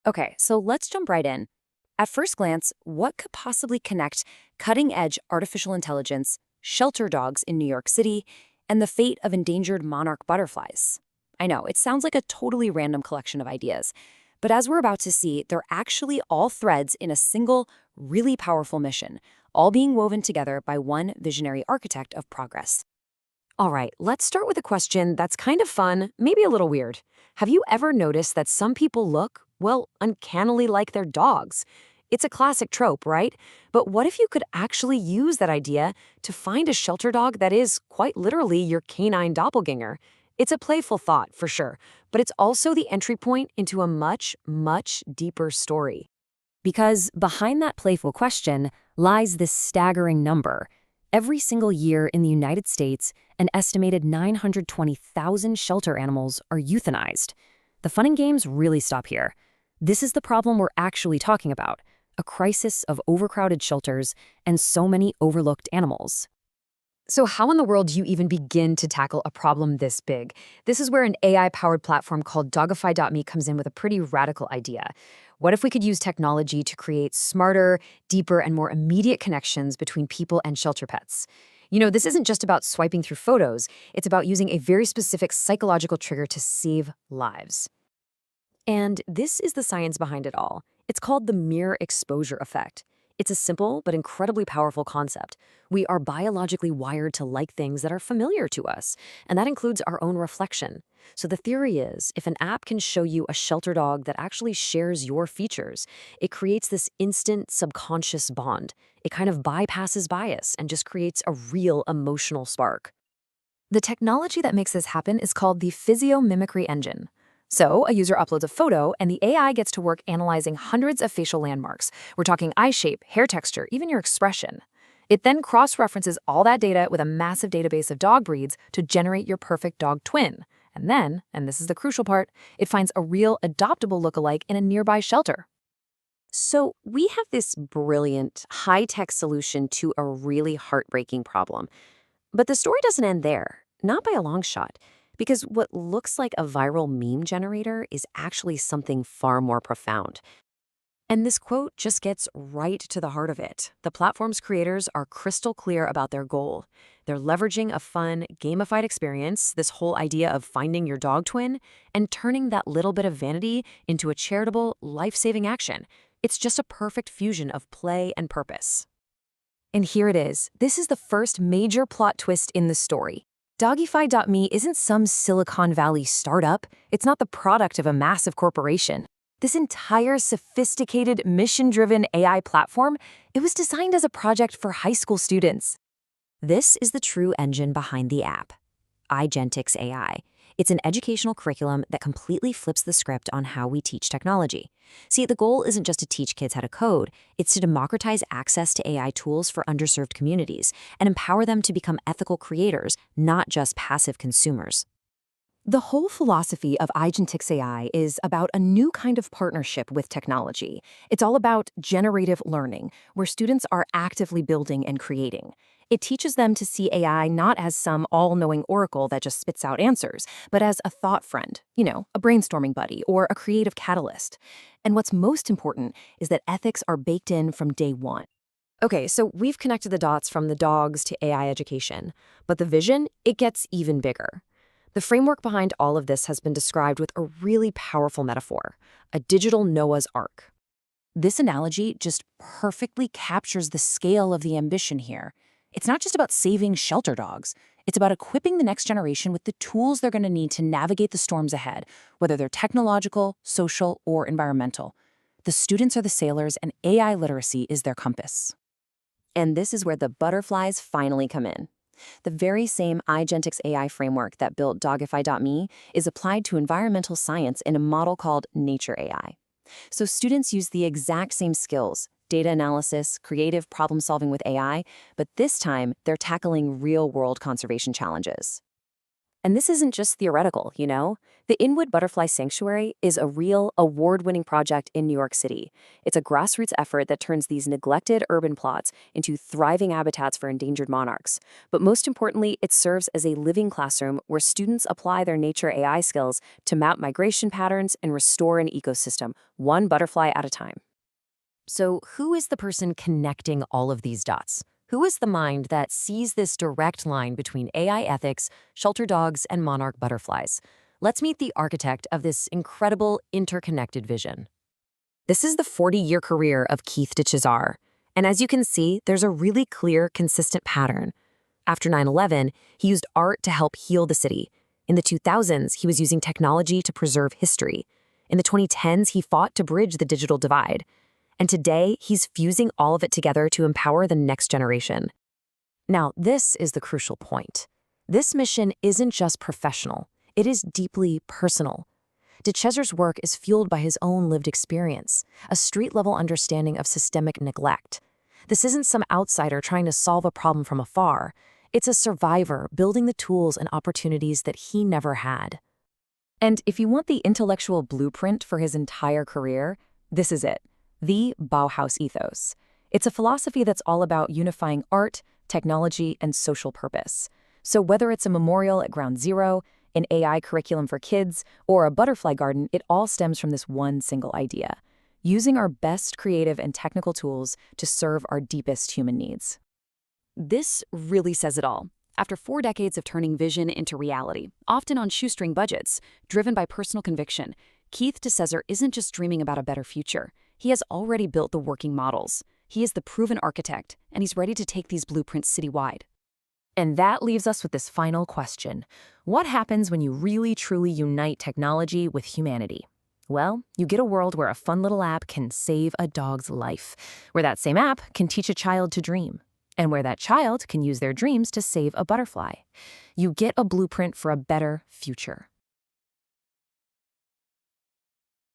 Okay, so let's jump right in. At first glance, what could possibly connect cutting-edge artificial intelligence, shelter dogs in New York City, and the fate of endangered monarch butterflies? I know, it sounds like a totally random collection of ideas, but as we're about to see, they're actually all threads in a single, really powerful mission, all being woven together by one visionary architect of progress. All right, let's start with a question that's kind of fun, maybe a little weird. Have you ever noticed that some people look, well, uncannily like their dogs? It's a classic trope, right? But what if you could actually use that idea to find a shelter dog that is, quite literally, your canine doppelganger? It's a playful thought, for sure, but it's also the entry point into a much, much deeper story. Because behind that playful question lies this staggering number. Every single year in the United States, an estimated 920,000 shelter animals are euthanized. The fun and games really stop here. This is the problem we're actually talking about, a crisis of overcrowded shelters and so many overlooked animals. So how in the world do you even begin to tackle a problem this big? This is where an AI-powered platform called Dogify.me comes in with a pretty radical idea. What if we could use technology to create smarter, deeper, and more immediate connections between people and shelter pets? This isn't just about swiping through photos. It's about using a very specific psychological trigger to save lives. And this is the science behind it all. It's called the mere exposure effect. It's a simple but incredibly powerful concept. We are biologically wired to like things that are familiar to us, and that includes our own reflection. So the theory is, if an app can show you a shelter dog that actually shares your features, it creates this instant subconscious bond. It kind of bypasses bias and just creates a real emotional spark. The technology that makes this happen is called the physiomimicry engine. So, a user uploads a photo, and the AI gets to work analyzing hundreds of facial landmarks. We're talking eye shape, hair texture, even your expression. It then cross-references all that data with a massive database of dog breeds to generate your perfect dog twin. And then, and this is the crucial part, it finds a real adoptable lookalike in a nearby shelter. So, we have this brilliant, high-tech solution to a really heartbreaking problem. But the story doesn't end there, not by a long shot, because what looks like a viral meme generator is actually something far more profound. And this quote just gets right to the heart of it. The platform's creators are crystal clear about their goal. They're leveraging a fun, gamified experience, this whole idea of finding your dog twin, and turning that little bit of vanity into a charitable, life-saving action. It's just a perfect fusion of play and purpose. And here it is. This is the first major plot twist in the story. Dogify.me isn't some Silicon Valley startup. It's not the product of a massive corporation. This entire sophisticated, mission-driven AI platform, it was designed as a project for high school students. This is the true engine behind the app, iGentix AI. It's an educational curriculum that completely flips the script on how we teach technology. See, the goal isn't just to teach kids how to code, it's to democratize access to AI tools for underserved communities and empower them to become ethical creators, not just passive consumers. The whole philosophy of iGentix AI is about a new kind of partnership with technology. It's all about generative learning, where students are actively building and creating. It teaches them to see AI not as some all-knowing oracle that just spits out answers, but as a thought friend, a brainstorming buddy or a creative catalyst. And what's most important is that ethics are baked in from day one. Okay, so we've connected the dots from the dogs to AI education, but the vision, it gets even bigger. The framework behind all of this has been described with a really powerful metaphor, a digital Noah's Ark. This analogy just perfectly captures the scale of the ambition here. It's not just about saving shelter dogs. It's about equipping the next generation with the tools they're going to need to navigate the storms ahead, whether they're technological, social, or environmental. The students are the sailors, and AI literacy is their compass. And this is where the butterflies finally come in. The very same iGentix AI framework that built Dogify.me is applied to environmental science in a model called Nature AI. So students use the exact same skills, data analysis, creative problem-solving with AI, but this time they're tackling real-world conservation challenges. And this isn't just theoretical, you know? The Inwood Butterfly Sanctuary is a real, award-winning project in New York City. It's a grassroots effort that turns these neglected urban plots into thriving habitats for endangered monarchs. But most importantly, it serves as a living classroom where students apply their nature AI skills to map migration patterns and restore an ecosystem, one butterfly at a time. So, who is the person connecting all of these dots? Who is the mind that sees this direct line between AI ethics, shelter dogs, and monarch butterflies? Let's meet the architect of this incredible interconnected vision. This is the 40-year career of Keith De Cesare. And as you can see, there's a really clear, consistent pattern. After 9/11, he used art to help heal the city. In the 2000s, he was using technology to preserve history. In the 2010s, he fought to bridge the digital divide. And today, he's fusing all of it together to empower the next generation. Now, this is the crucial point. This mission isn't just professional, it is deeply personal. De Cesare's work is fueled by his own lived experience, a street-level understanding of systemic neglect. This isn't some outsider trying to solve a problem from afar. It's a survivor building the tools and opportunities that he never had. And if you want the intellectual blueprint for his entire career, this is it. The Bauhaus ethos. It's a philosophy that's all about unifying art, technology, and social purpose. So whether it's a memorial at Ground Zero, an AI curriculum for kids, or a butterfly garden, it all stems from this one single idea: using our best creative and technical tools to serve our deepest human needs. This really says it all. After 4 decades of turning vision into reality, often on shoestring budgets, driven by personal conviction, Keith De Cesare isn't just dreaming about a better future. He has already built the working models. He is the proven architect, and he's ready to take these blueprints citywide. And that leaves us with this final question. What happens when you really truly unite technology with humanity? Well, you get a world where a fun little app can save a dog's life, where that same app can teach a child to dream, and where that child can use their dreams to save a butterfly. You get a blueprint for a better future.